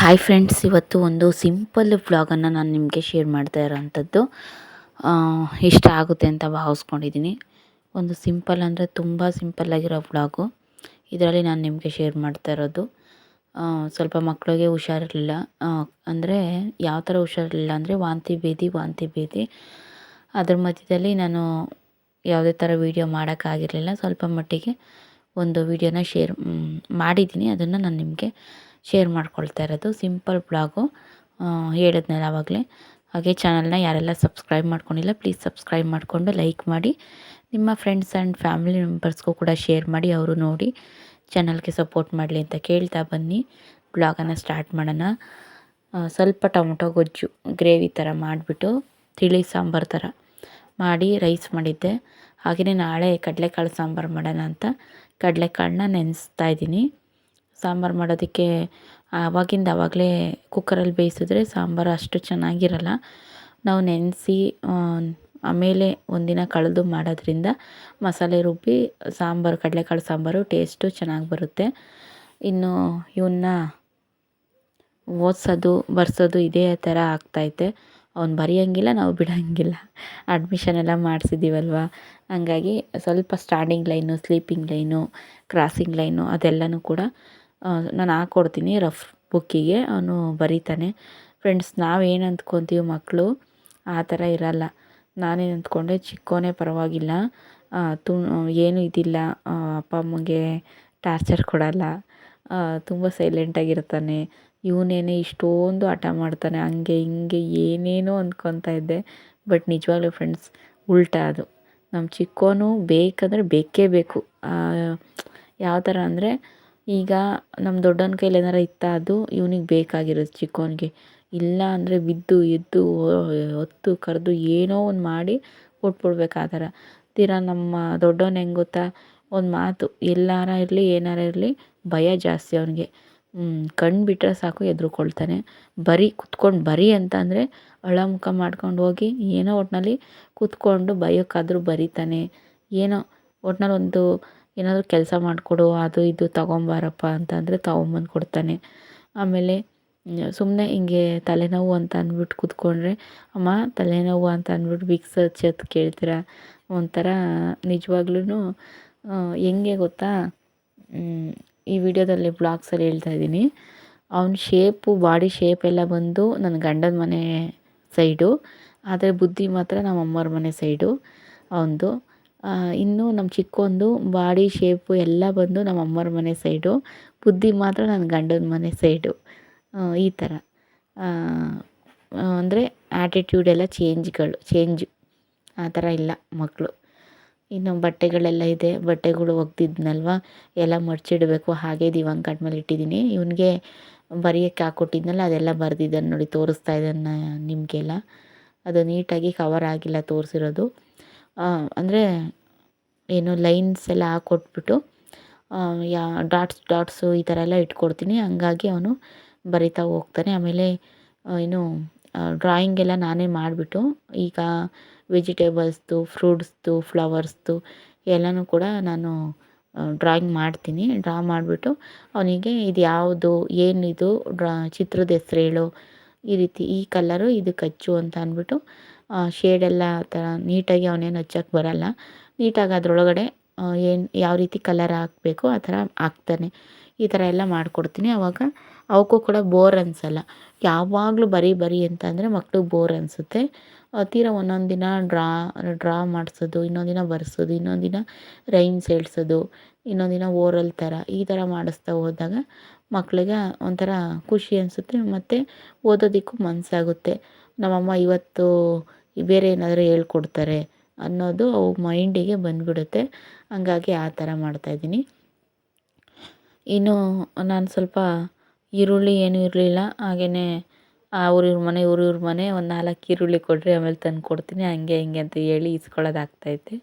Hi friends, ಇವತ್ತು ಒಂದು simple ವ್ಲಾಗನ್ನು ನಾನು ನಿಮಗೆ ಶೇರ್ ಮಾಡ್ತಾ ಇರೋವಂಥದ್ದು ಇಷ್ಟ ಆಗುತ್ತೆ ಅಂತ ಭಾವಿಸ್ಕೊಂಡಿದ್ದೀನಿ. ಒಂದು ಸಿಂಪಲ್ ಅಂದರೆ ತುಂಬ ಸಿಂಪಲ್ಲಾಗಿರೋ ವ್ಲಾಗು. ಇದರಲ್ಲಿ ನಾನು ನಿಮಗೆ ಶೇರ್ ಮಾಡ್ತಾ ಇರೋದು ಸ್ವಲ್ಪ ಮಕ್ಕಳಿಗೆ ಹುಷಾರಿರಲಿಲ್ಲ. ಅಂದರೆ ಯಾವ ಥರ ಹುಷಾರಿರಲಿಲ್ಲ ಅಂದರೆ ವಾಂತಿ ಭೇದಿ. ಅದ್ರ ಮಧ್ಯದಲ್ಲಿ ನಾನು ಯಾವುದೇ ಥರ ವೀಡಿಯೋ ಮಾಡೋಕ್ಕಾಗಿರಲಿಲ್ಲ. ಸ್ವಲ್ಪ ಮಟ್ಟಿಗೆ ಒಂದು ವೀಡಿಯೋನ ಶೇರ್ ಮಾಡಿದ್ದೀನಿ. ಅದನ್ನು ನಾನು ನಿಮಗೆ ಶೇರ್ ಮಾಡ್ಕೊಳ್ತಾ ಇರೋದು ಸಿಂಪಲ್ ಬ್ಲಾಗು. ಹೇಳಿದ್ನಲ್ಲ ಆವಾಗಲೇ. ಹಾಗೆ ಚಾನಲ್ನ ಯಾರೆಲ್ಲ ಸಬ್ಸ್ಕ್ರೈಬ್ ಮಾಡ್ಕೊಂಡಿಲ್ಲ ಪ್ಲೀಸ್ ಸಬ್ಸ್ಕ್ರೈಬ್ ಮಾಡಿಕೊಂಡು ಲೈಕ್ ಮಾಡಿ, ನಿಮ್ಮ ಫ್ರೆಂಡ್ಸ್ ಆ್ಯಂಡ್ ಫ್ಯಾಮಿಲಿ ಮೆಂಬರ್ಸ್ಗೂ ಕೂಡ ಶೇರ್ ಮಾಡಿ, ಅವರು ನೋಡಿ ಚಾನಲ್ಗೆ ಸಪೋರ್ಟ್ ಮಾಡಲಿ ಅಂತ ಕೇಳ್ತಾ ಬನ್ನಿ ಬ್ಲಾಗನ್ನು ಸ್ಟಾರ್ಟ್ ಮಾಡೋಣ. ಸ್ವಲ್ಪ ಟೊಮೊಟೊ ಗೊಜ್ಜು ಗ್ರೇವಿ ಥರ ಮಾಡಿಬಿಟ್ಟು ತಿಳಿ ಸಾಂಬಾರು ಥರ ಮಾಡಿ ರೈಸ್ ಮಾಡಿದ್ದೆ. ಹಾಗೆಯೇ ನಾಳೆ ಕಡಲೆಕಾಳು ಸಾಂಬಾರು ಮಾಡೋಣ ಅಂತ ಕಡಲೆಕಾಳನ್ನ ನೆನೆಸ್ತಾ ಇದ್ದೀನಿ. ಸಾಂಬಾರು ಮಾಡೋದಕ್ಕೆ ಆವಾಗಲೇ ಕುಕ್ಕರಲ್ಲಿ ಬೇಯಿಸಿದ್ರೆ ಸಾಂಬಾರು ಅಷ್ಟು ಚೆನ್ನಾಗಿರಲ್ಲ. ನಾವು ನೆನೆಸಿ ಆಮೇಲೆ ಒಂದಿನ ಕಳೆದು ಮಾಡೋದ್ರಿಂದ ಮಸಾಲೆ ರುಬ್ಬಿ ಕಡಲೆಕಾಳು ಸಾಂಬಾರು ಟೇಸ್ಟು ಚೆನ್ನಾಗಿ ಬರುತ್ತೆ. ಇನ್ನು ಇವನ್ನ ಓದಿಸೋದು ಬರ್ಸೋದು ಇದೇ ಥರ ಆಗ್ತೈತೆ. ಅವ್ನು ಬರೆಯೋಂಗಿಲ್ಲ, ನಾವು ಬಿಡೋಂಗಿಲ್ಲ. ಅಡ್ಮಿಷನ್ ಎಲ್ಲ ಮಾಡಿಸಿದ್ದೀವಲ್ವ, ಹಂಗಾಗಿ ಸ್ವಲ್ಪ starting line, sleeping line, crossing line ಅದೆಲ್ಲನೂ ಕೂಡ ನಾನು ಹಾಕ್ಕೊಡ್ತೀನಿ ರಫ್ ಬುಕ್ಕಿಗೆ. ಅವನು ಬರೀತಾನೆ. ಫ್ರೆಂಡ್ಸ್, ನಾವೇನು ಅಂದ್ಕೊತೀವಿ ಮಕ್ಕಳು ಆ ಥರ ಇರಲ್ಲ. ನಾನೇನು ಅಂದ್ಕೊಂಡೆ, ಚಿಕ್ಕವನೇ ಪರವಾಗಿಲ್ಲ, ಏನೂ ಇದಿಲ್ಲ, ಅಪ್ಪ ಅಮ್ಮಗೆ ಟಾರ್ಚರ್ ಕೊಡಲ್ಲ, ತುಂಬ ಸೈಲೆಂಟಾಗಿರ್ತಾನೆ, ಇವನೇನೆ ಇಷ್ಟೊಂದು ಹಠ ಮಾಡ್ತಾನೆ, ಹಂಗೆ ಹಿಂಗೆ ಏನೇನೋ ಅಂದ್ಕೊತಾ ಇದ್ದೆ. ಬಟ್ ನಿಜವಾಗ್ಲೂ ಫ್ರೆಂಡ್ಸ್ ಉಲ್ಟಾ ಅದು. ನಮ್ಮ ಚಿಕ್ಕವನು ಬೇಕಂದರೆ ಬೇಕೇ ಬೇಕು. ಯಾವ ಥರ ಅಂದರೆ, ಈಗ ನಮ್ಮ ದೊಡ್ಡವನ ಕೈಲಿ ಏನಾರ ಇತ್ತ ಅದು ಇವನಿಗೆ ಬೇಕಾಗಿರೋದು ಚಿಕ್ಕವನಿಗೆ. ಇಲ್ಲ ಅಂದರೆ ಬಿದ್ದು ಎದ್ದು ಹೊತ್ತು ಕರೆದು ಏನೋ ಒಂದು ಮಾಡಿ ಕೊಟ್ಬಿಡ್ಬೇಕು ಆ ಥರ. ತೀರಾ ನಮ್ಮ ದೊಡ್ಡವನು ಹೆಂಗೆ ಗೊತ್ತಾ, ಒಂದು ಮಾತು ಎಲ್ಲಾರ ಇರಲಿ ಏನಾರ ಇರಲಿ ಭಯ ಜಾಸ್ತಿ ಅವನಿಗೆ. ಕಣ್ಣು ಬಿಟ್ಟರೆ ಸಾಕು ಎದ್ರುಕೊಳ್ತಾನೆ. ಕುತ್ಕೊಂಡು ಬರಿ ಅಂತ ಅಂದರೆ ಅಳ ಮುಖ ಮಾಡ್ಕೊಂಡು ಹೋಗಿ ಏನೋ ಒಟ್ಟಿನಲ್ಲಿ ಕೂತ್ಕೊಂಡು ಬಯೋಕ್ಕಾದರೂ ಬರಿತಾನೆ. ಏನೋ ಒಟ್ನಲ್ಲಿ ಒಂದು ಏನಾದರೂ ಕೆಲಸ ಮಾಡಿಕೊಡು, ಅದು ಇದು ತಗೊಂಬಾರಪ್ಪ ಅಂತಂದರೆ ತೊಗೊಂಬಂದು ಕೊಡ್ತಾನೆ. ಆಮೇಲೆ ಸುಮ್ಮನೆ ಹಿಂಗೆ ತಲೆನೋವು ಅಂತ ಅಂದ್ಬಿಟ್ಟು ಕೂತ್ಕೊಂಡ್ರೆ, ಅಮ್ಮ ತಲೆನೋವು ಅಂತ ಅಂದ್ಬಿಟ್ಟು ವಿಕ್ಸ್ ಹಚ್ಚೋದು ಕೇಳ್ತೀರ. ಒಂಥರ ನಿಜವಾಗ್ಲೂ ಹೆಂಗೆ ಗೊತ್ತಾ, ಈ ವಿಡಿಯೋದಲ್ಲಿ ಬ್ಲಾಗ್ಸಲ್ಲಿ ಹೇಳ್ತಾ ಇದ್ದೀನಿ. ಅವನ ಬಾಡಿ ಶೇಪ್ ಎಲ್ಲ ಬಂದು ನನ್ನ ಗಂಡನ ಮನೆ ಸೈಡು, ಆದರೆ ಬುದ್ಧಿ ಮಾತ್ರ ನಮ್ಮ ಅಮ್ಮವ್ರ ಮನೆ ಸೈಡು ಅವನದು. ಇನ್ನು ನಮ್ಮ ಚಿಕ್ಕೊಂದು ಬಾಡಿ ಶೇಪು ಎಲ್ಲ ಬಂದು ನಮ್ಮ ಅಮ್ಮವ್ರ ಮನೆ ಸೈಡು, ಬುದ್ಧಿ ಮಾತ್ರ ನನ್ನ ಗಂಡನ ಮನೆ ಸೈಡು. ಈ ಥರ ಅಂದರೆ ಆ್ಯಟಿಟ್ಯೂಡ್ ಎಲ್ಲ ಚೇಂಜು ಆ ಥರ ಇಲ್ಲ ಮಕ್ಕಳು. ಇನ್ನು ಬಟ್ಟೆಗಳೆಲ್ಲ ಇದೆ, ಬಟ್ಟೆಗಳು ಒಗ್ದಿದ್ನಲ್ವ ಎಲ್ಲ ಮಡ್ಚಿಡಬೇಕು. ಹಾಗೆ ದಿವಾಂಗ್ ಕಾಟ್ ಮೇಲೆ ಇಟ್ಟಿದ್ದೀನಿ. ಇವನಿಗೆ ಬರೆಯೋಕ್ಕೆ ಹಾಕ್ಕೊಟ್ಟಿದ್ನಲ್ಲ ಅದೆಲ್ಲ ಬರೆದಿದ್ದಾನೆ ನೋಡಿ, ತೋರಿಸ್ತಾ ಇದ್ದಾನೆ ನಿಮಗೆಲ್ಲ. ಅದು ನೀಟಾಗಿ ಕವರ್ ಆಗಿಲ್ಲ ತೋರಿಸಿರೋದು. ಅಂದರೆ ಏನು ಲೈನ್ಸ್ ಎಲ್ಲ ಹಾಕ್ಕೊಟ್ಬಿಟ್ಟು ಡಾಟ್ಸು ಈ ಥರ ಎಲ್ಲ ಇಟ್ಕೊಡ್ತೀನಿ. ಹಂಗಾಗಿ ಅವನು ಬರಿತಾ ಹೋಗ್ತಾನೆ. ಆಮೇಲೆ ಏನು ಡ್ರಾಯಿಂಗ್ ಎಲ್ಲ ನಾನೇ ಮಾಡಿಬಿಟ್ಟು, ಈಗ ವೆಜಿಟೇಬಲ್ಸ್ದು, ಫ್ರೂಟ್ಸ್ದು, ಫ್ಲವರ್ಸ್ದು ಎಲ್ಲನೂ ಕೂಡ ನಾನು ಡ್ರಾಯಿಂಗ್ ಮಾಡ್ತೀನಿ. ಡ್ರಾ ಮಾಡಿಬಿಟ್ಟು ಅವನಿಗೆ ಇದು ಯಾವುದು, ಏನಿದು ಚಿತ್ರದ ಹೆಸ್ರು ಹೇಳು, ಈ ರೀತಿ ಈ ಕಲರು ಇದಕ್ಕೆ ಹಚ್ಚು ಅಂತ ಅಂದ್ಬಿಟ್ಟು ಶೇಡೆಲ್ಲ ಆ ಥರ ನೀಟಾಗಿ ಅವನೇನು ಹಚ್ಚೋಕ್ಕೆ ಬರಲ್ಲ. ನೀಟಾಗಿ ಅದರೊಳಗಡೆ ಯಾವ ರೀತಿ ಕಲರ್ ಹಾಕಬೇಕು ಆ ಥರ ಹಾಕ್ತಾನೆ. ಈ ಥರ ಎಲ್ಲ ಮಾಡಿಕೊಡ್ತೀನಿ. ಆವಾಗ ಅವಕ್ಕೂ ಕೂಡ ಬೋರ್ ಅನಿಸಲ್ಲ. ಯಾವಾಗಲೂ ಬರಿ ಅಂತಂದರೆ ಮಕ್ಳಿಗೆ ಬೋರ್ ಅನಿಸುತ್ತೆ. ತೀರಾ ಒಂದೊಂದು ದಿನ ಡ್ರಾ ಮಾಡಿಸೋದು, ಇನ್ನೊಂದು ದಿನ ಬರ್ಸೋದು, ಇನ್ನೊಂದು ದಿನ ರೈಮ್ಸ್ ಹೇಳ್ಸೋದು, ಇನ್ನೊಂದು ದಿನ ಓರಲ್ ಥರ ಈ ಥರ ಮಾಡಿಸ್ತಾ ಹೋದಾಗ ಮಕ್ಕಳಿಗೆ ಒಂಥರ ಖುಷಿ ಅನಿಸುತ್ತೆ, ಮತ್ತು ಓದೋದಕ್ಕೂ ಮನಸ್ಸಾಗುತ್ತೆ. ನಮ್ಮಮ್ಮ ಇವತ್ತು ಬೇರೆ ಏನಾದರೂ ಹೇಳ್ಕೊಡ್ತಾರೆ ಅನ್ನೋದು ಅವು ಮೈಂಡಿಗೆ ಬಂದುಬಿಡುತ್ತೆ. ಹಂಗಾಗಿ ಆ ಥರ ಮಾಡ್ತಾಯಿದ್ದೀನಿ. ಇನ್ನು ನಾನು ಸ್ವಲ್ಪ ಈರುಳ್ಳಿ ಏನೂ ಇರಲಿಲ್ಲ, ಹಾಗೆಯೇ ಅವ್ರಿವ್ರ ಮನೆ ಇವ್ರಿವ್ರ ಮನೆ ಒಂದು 4 ಈರುಳ್ಳಿ ಕೊಡ್ರಿ ಆಮೇಲೆ ತಂದು ಕೊಡ್ತೀನಿ, ಹಂಗೆ ಹಿಂಗೆ ಅಂತ ಹೇಳಿ ಇಸ್ಕೊಳ್ಳೋದಾಗ್ತೈತೆ.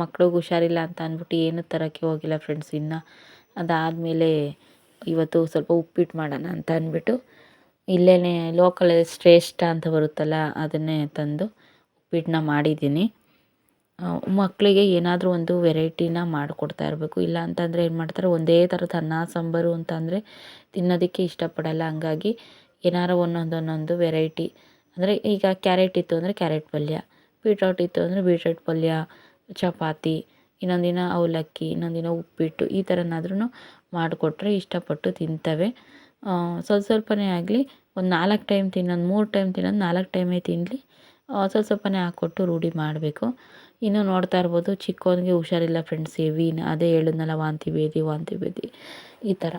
ಮಕ್ಳಿಗೆ ಹುಷಾರಿಲ್ಲ ಅಂತ ಅಂದ್ಬಿಟ್ಟು ಏನೂ ತರೋಕ್ಕೆ ಹೋಗಿಲ್ಲ ಫ್ರೆಂಡ್ಸ್. ಇನ್ನು ಅದಾದಮೇಲೆ ಇವತ್ತು ಸ್ವಲ್ಪ ಉಪ್ಪಿಟ್ಟು ಮಾಡೋಣ ಅಂತ ಅಂದ್ಬಿಟ್ಟು ಇಲ್ಲೇ ಲೋಕಲಲ್ಲಿ ಶ್ರೇಷ್ಠ ಅಂತ ಬರುತ್ತಲ್ಲ ಅದನ್ನೇ ತಂದು ಉಪ್ಪಿಟ್ಟನ್ನ ಮಾಡಿದ್ದೀನಿ. ಮಕ್ಕಳಿಗೆ ಏನಾದರೂ ಒಂದು ವೆರೈಟಿನ ಮಾಡಿಕೊಡ್ತಾ ಇರಬೇಕು. ಇಲ್ಲ ಅಂತಂದರೆ ಏನು ಮಾಡ್ತಾರೆ, ಒಂದೇ ಥರದ ಅನ್ನ ಸಾಂಬಾರು ಅಂತಂದರೆ ತಿನ್ನೋದಕ್ಕೆ ಇಷ್ಟಪಡಲ್ಲ. ಹಂಗಾಗಿ ಏನಾರು ಒಂದೊಂದು ವೆರೈಟಿ, ಅಂದರೆ ಈಗ ಕ್ಯಾರೆಟ್ ಇತ್ತು ಅಂದರೆ ಕ್ಯಾರೆಟ್ ಪಲ್ಯ, ಬೀಟ್ರೋಟ್ ಇತ್ತು ಅಂದರೆ ಬೀಟ್ರೋಟ್ ಪಲ್ಯ, ಚಪಾತಿ, ಇನ್ನೊಂದು ದಿನ ಅವಲಕ್ಕಿ, ಇನ್ನೊಂದು ದಿನ ಉಪ್ಪಿಟ್ಟು, ಈ ಥರನಾದ್ರೂ ಮಾಡಿಕೊಟ್ರೆ ಇಷ್ಟಪಟ್ಟು ತಿಂತವೆ. ಸ್ವಲ್ಪನೇ ಆಗಲಿ, ಒಂದು 4 ಟೈಮ್ ತಿನ್ನೋದು, 3 ಟೈಮ್ ತಿನ್ನೋದು 4 ಟೈಮೇ ತಿನ್ನಲಿ, ಸ್ವಲ್ಪನೇ ಹಾಕ್ಕೊಟ್ಟು ರೂಢಿ ಮಾಡಬೇಕು. ಇನ್ನು ನೋಡ್ತಾ ಇರ್ಬೋದು, ಚಿಕ್ಕವನಿಗೆ ಹುಷಾರಿಲ್ಲ ಫ್ರೆಂಡ್ಸ್, ಹೆವಿನ ಅದೇ ಹೇಳಿದ್ನಲ್ಲ, ವಾಂತಿ ಭೇದಿ ಈ ಥರ.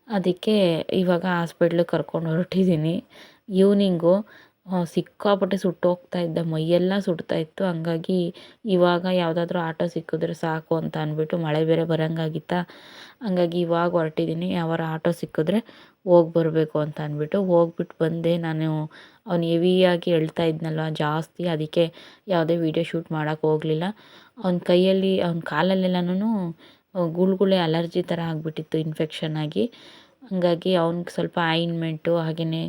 ಅದಕ್ಕೆ ಇವಾಗ ಹಾಸ್ಪಿಟ್ಲಿಗೆ ಕರ್ಕೊಂಡು ಹೊರಟಿದ್ದೀನಿ. ಈವ್ನಿಂಗು ಸಿಕ್ಕಾಪಟ್ಟೆ ಸುಟ್ಟೋಗ್ತಾ ಇದ್ದ, ಮೈಯೆಲ್ಲ ಸುಡ್ತಾ ಇತ್ತು. ಹಂಗಾಗಿ ಇವಾಗ ಯಾವುದಾದ್ರೂ ಆಟೋ ಸಿಕ್ಕಿದ್ರೆ ಸಾಕು ಅಂತ ಅಂದ್ಬಿಟ್ಟು, ಮಳೆ ಬೇರೆ ಬರೋಂಗಾಗಿತ್ತಾ, ಹಂಗಾಗಿ ಇವಾಗ ಹೊರಟಿದ್ದೀನಿ. ಯಾವಾರ ಆಟೋ ಸಿಕ್ಕಿದ್ರೆ ಹೋಗಿ ಬರಬೇಕು ಅಂತ ಅಂದ್ಬಿಟ್ಟು ಹೋಗ್ಬಿಟ್ಟು ಬಂದೆ. ನಾನು ಅವ್ನು ಹೆವಿಯಾಗಿ ಅಳ್ತಾ ಇದ್ನಲ್ವ ಜಾಸ್ತಿ, ಅದಕ್ಕೆ ಯಾವುದೇ ವೀಡಿಯೋ ಶೂಟ್ ಮಾಡೋಕ್ಕೆ ಹೋಗಲಿಲ್ಲ. ಅವ್ನ ಕೈಯಲ್ಲಿ, ಅವ್ನ ಕಾಲಲ್ಲೆಲ್ಲನೂ ಗುಳ್ಗುಳೆ ಅಲರ್ಜಿ ಥರ ಆಗಿಬಿಟ್ಟಿತ್ತು, ಇನ್ಫೆಕ್ಷನ್ ಆಗಿ. ಹಂಗಾಗಿ ಅವ್ನಿಗೆ ಸ್ವಲ್ಪ ಆಯಿಂಟ್ಮೆಂಟು, ಹಾಗೆಯೇ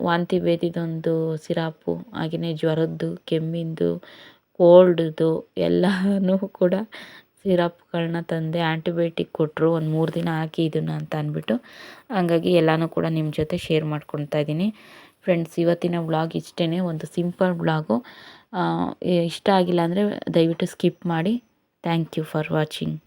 ವಾಂತಿ ಭೇದಿದೊಂದು ಸಿರಾಪು, ಹಾಗೆಯೇ ಜ್ವರದ್ದು, ಕೆಮ್ಮಿಂದು, ಕೋಲ್ಡ್ದು ಎಲ್ಲನೂ ಕೂಡ ಸಿರಪ್ಗಳನ್ನ ತಂದೆ. ಆ್ಯಂಟಿಬಯೋಟಿಕ್ ಕೊಟ್ಟರು, ಒಂದು 3 ದಿನ ಹಾಕಿ ಇದನ್ನು ಅಂತ ಅಂದ್ಬಿಟ್ಟು. ಹಂಗಾಗಿ ಎಲ್ಲನೂ ಕೂಡ ನಿಮ್ಮ ಜೊತೆ ಶೇರ್ ಮಾಡ್ಕೊಳ್ತಾ ಇದ್ದೀನಿ ಫ್ರೆಂಡ್ಸ್. ಇವತ್ತಿನ ವ್ಲಾಗ್ ಇಷ್ಟೇ, ಒಂದು ಸಿಂಪಲ್ ವ್ಲಾಗು. ಇಷ್ಟ ಆಗಿಲ್ಲ ಅಂದರೆ ದಯವಿಟ್ಟು ಸ್ಕಿಪ್ ಮಾಡಿ. Thank you for watching.